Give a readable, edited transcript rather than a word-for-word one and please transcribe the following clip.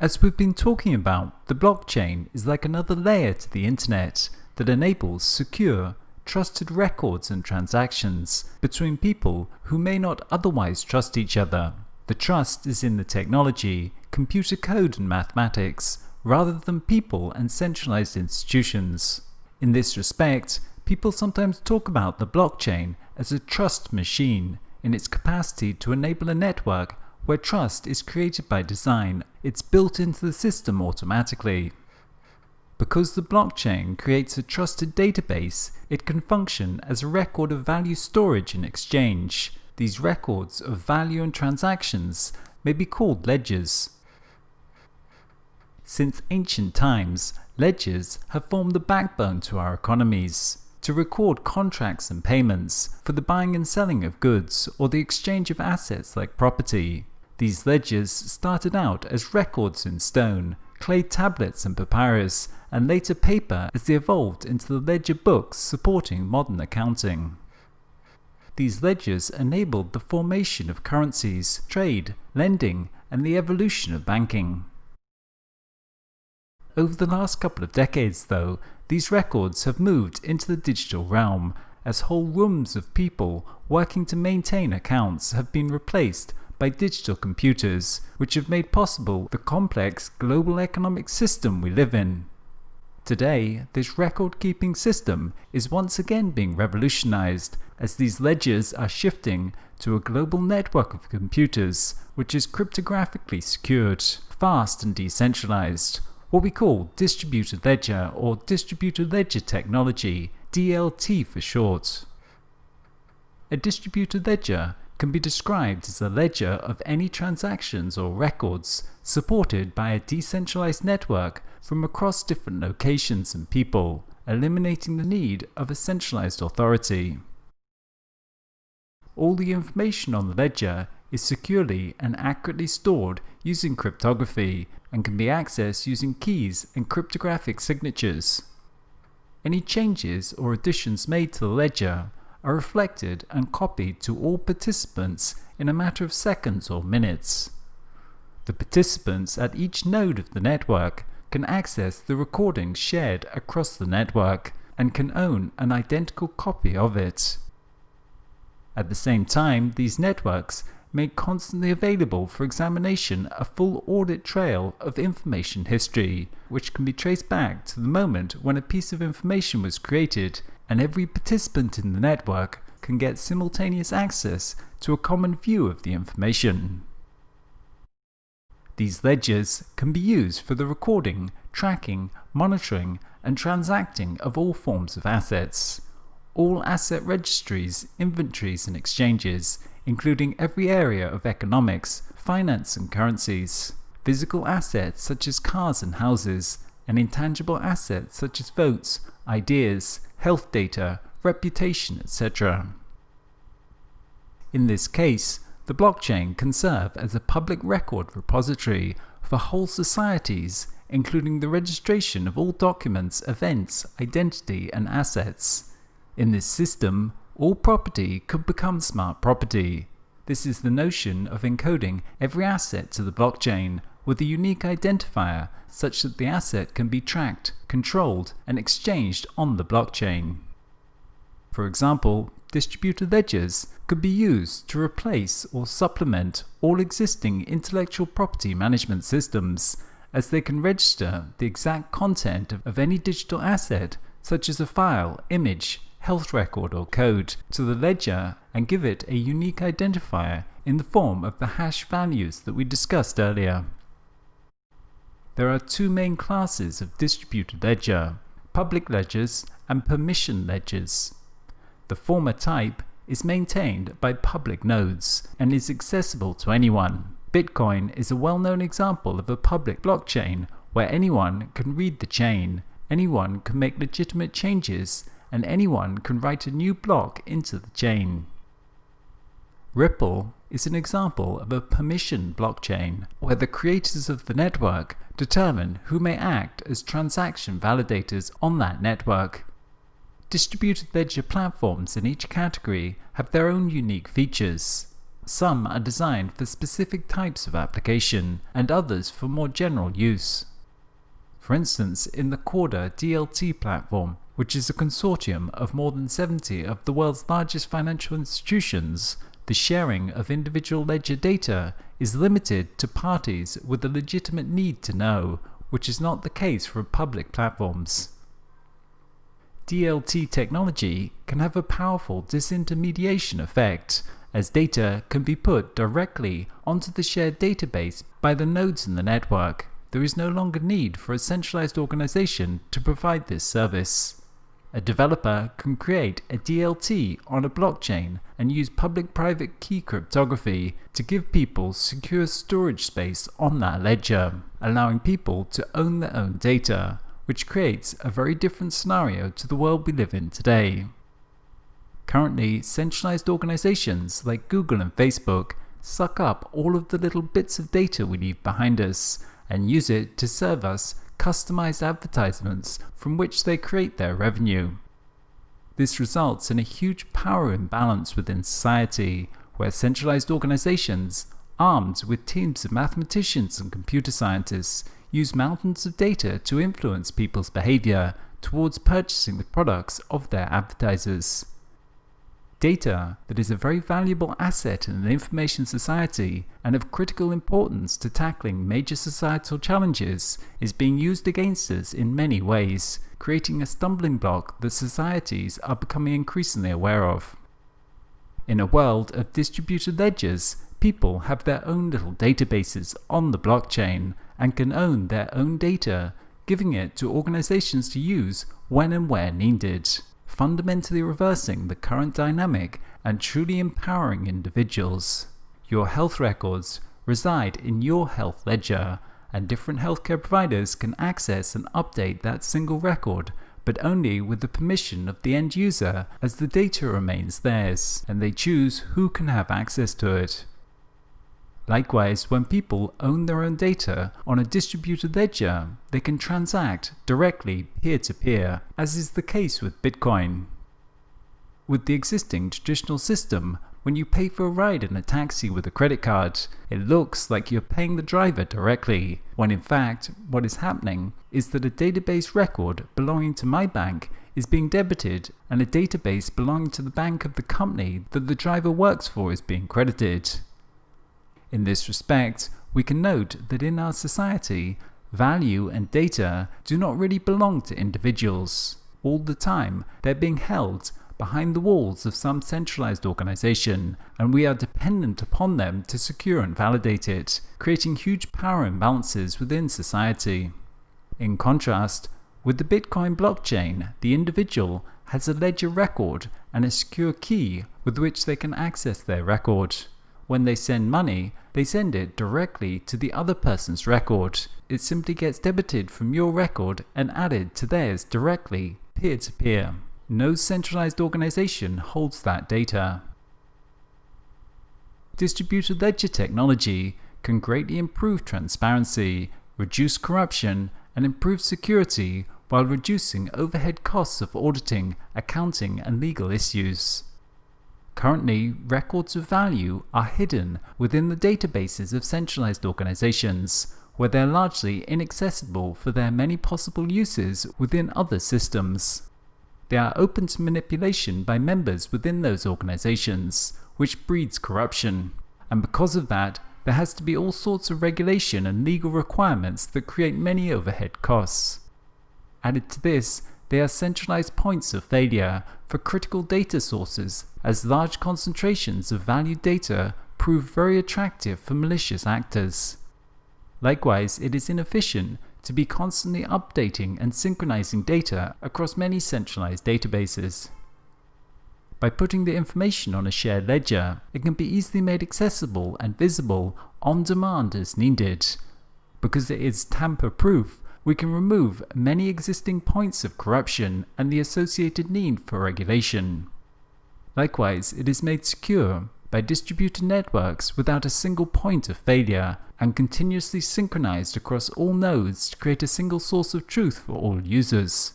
As we've been talking about, the blockchain is like another layer to the internet that enables secure, trusted records and transactions between people who may not otherwise trust each other. The trust is in the technology, computer code and mathematics, rather than people and centralized institutions. In this respect, people sometimes talk about the blockchain as a trust machine in its capacity to enable a network where trust is created by design. It's built into the system automatically. Because the blockchain creates a trusted database, it can function as a record of value storage and exchange. These records of value and transactions may be called ledgers. Since ancient times, ledgers have formed the backbone to our economies, to record contracts and payments for the buying and selling of goods or the exchange of assets like property. These ledgers started out as records in stone, clay tablets and papyrus, and later paper as they evolved into the ledger books supporting modern accounting. These ledgers enabled the formation of currencies, trade, lending, and the evolution of banking. Over the last couple of decades, though, these records have moved into the digital realm, as whole rooms of people working to maintain accounts have been replaced by digital computers, which have made possible the complex global economic system we live in. Today, this record-keeping system is once again being revolutionized, as these ledgers are shifting to a global network of computers, which is cryptographically secured, fast and decentralized, what we call distributed ledger or distributed ledger technology, DLT for short. A distributed ledger can be described as a ledger of any transactions or records supported by a decentralized network from across different locations and people, eliminating the need of a centralized authority. All the information on the ledger is securely and accurately stored using cryptography and can be accessed using keys and cryptographic signatures. Any changes or additions made to the ledger are reflected and copied to all participants in a matter of seconds or minutes. The participants at each node of the network can access the recordings shared across the network and can own an identical copy of it. At the same time, these networks make constantly available for examination a full audit trail of information history, which can be traced back to the moment when a piece of information was created, and every participant in the network can get simultaneous access to a common view of the information. These ledgers can be used for the recording, tracking, monitoring, and transacting of all forms of assets. All asset registries, inventories, and exchanges, including every area of economics, finance and currencies, physical assets such as cars and houses, and intangible assets such as votes, ideas, health data, reputation, etc. In this case, the blockchain can serve as a public record repository for whole societies, including the registration of all documents, events, identity, and assets. In this system, all property could become smart property. This is the notion of encoding every asset to the blockchain with a unique identifier such that the asset can be tracked, controlled, and exchanged on the blockchain. For example, distributed ledgers could be used to replace or supplement all existing intellectual property management systems, as they can register the exact content of any digital asset, such as a file, image, health record, or code, to the ledger and give it a unique identifier in the form of the hash values that we discussed earlier. There are two main classes of distributed ledger: public ledgers and permission ledgers. The former type is maintained by public nodes and is accessible to anyone. Bitcoin is a well-known example of a public blockchain where anyone can read the chain, anyone can make legitimate changes, and anyone can write a new block into the chain. Ripple is an example of a permission blockchain, where the creators of the network determine who may act as transaction validators on that network. Distributed ledger platforms in each category have their own unique features. Some are designed for specific types of application, and others for more general use. For instance, in the Corda DLT platform, which is a consortium of more than 70 of the world's largest financial institutions, the sharing of individual ledger data is limited to parties with a legitimate need to know, which is not the case for public platforms. DLT technology can have a powerful disintermediation effect, as data can be put directly onto the shared database by the nodes in the network. There is no longer need for a centralized organization to provide this service. A developer can create a DLT on a blockchain and use public-private key cryptography to give people secure storage space on that ledger, allowing people to own their own data, which creates a very different scenario to the world we live in today. Currently, centralized organizations like Google and Facebook suck up all of the little bits of data we leave behind us and use it to serve us customized advertisements from which they create their revenue. This results in a huge power imbalance within society, where centralized organizations, armed with teams of mathematicians and computer scientists, use mountains of data to influence people's behavior towards purchasing the products of their advertisers. Data that is a very valuable asset in an information society and of critical importance to tackling major societal challenges is being used against us in many ways, creating a stumbling block that societies are becoming increasingly aware of. In a world of distributed ledgers, people have their own little databases on the blockchain and can own their own data, giving it to organizations to use when and where needed, fundamentally reversing the current dynamic and truly empowering individuals. Your health records reside in your health ledger, and different healthcare providers can access and update that single record, but only with the permission of the end user, as the data remains theirs, and they choose who can have access to it. Likewise, when people own their own data on a distributed ledger, they can transact directly peer-to-peer, as is the case with Bitcoin. With the existing traditional system, when you pay for a ride in a taxi with a credit card, it looks like you're paying the driver directly, when in fact, what is happening is that a database record belonging to my bank is being debited and a database belonging to the bank of the company that the driver works for is being credited. In this respect, we can note that in our society, value and data do not really belong to individuals. All the time, they're being held behind the walls of some centralized organization, and we are dependent upon them to secure and validate it, creating huge power imbalances within society. In contrast, with the Bitcoin blockchain, the individual has a ledger record and a secure key with which they can access their record. When they send money, they send it directly to the other person's record. It simply gets debited from your record and added to theirs directly, peer-to-peer. No centralized organization holds that data. Distributed ledger technology can greatly improve transparency, reduce corruption, and improve security while reducing overhead costs of auditing, accounting, and legal issues. Currently, records of value are hidden within the databases of centralized organizations, where they are largely inaccessible for their many possible uses within other systems. They are open to manipulation by members within those organizations, which breeds corruption. And because of that, there has to be all sorts of regulation and legal requirements that create many overhead costs. Added to this, they are centralized points of failure for critical data sources, as large concentrations of valued data prove very attractive for malicious actors. Likewise, it is inefficient to be constantly updating and synchronizing data across many centralized databases. By putting the information on a shared ledger, it can be easily made accessible and visible on demand as needed. Because it is tamper-proof, we can remove many existing points of corruption and the associated need for regulation. Likewise, it is made secure by distributed networks without a single point of failure and continuously synchronized across all nodes to create a single source of truth for all users.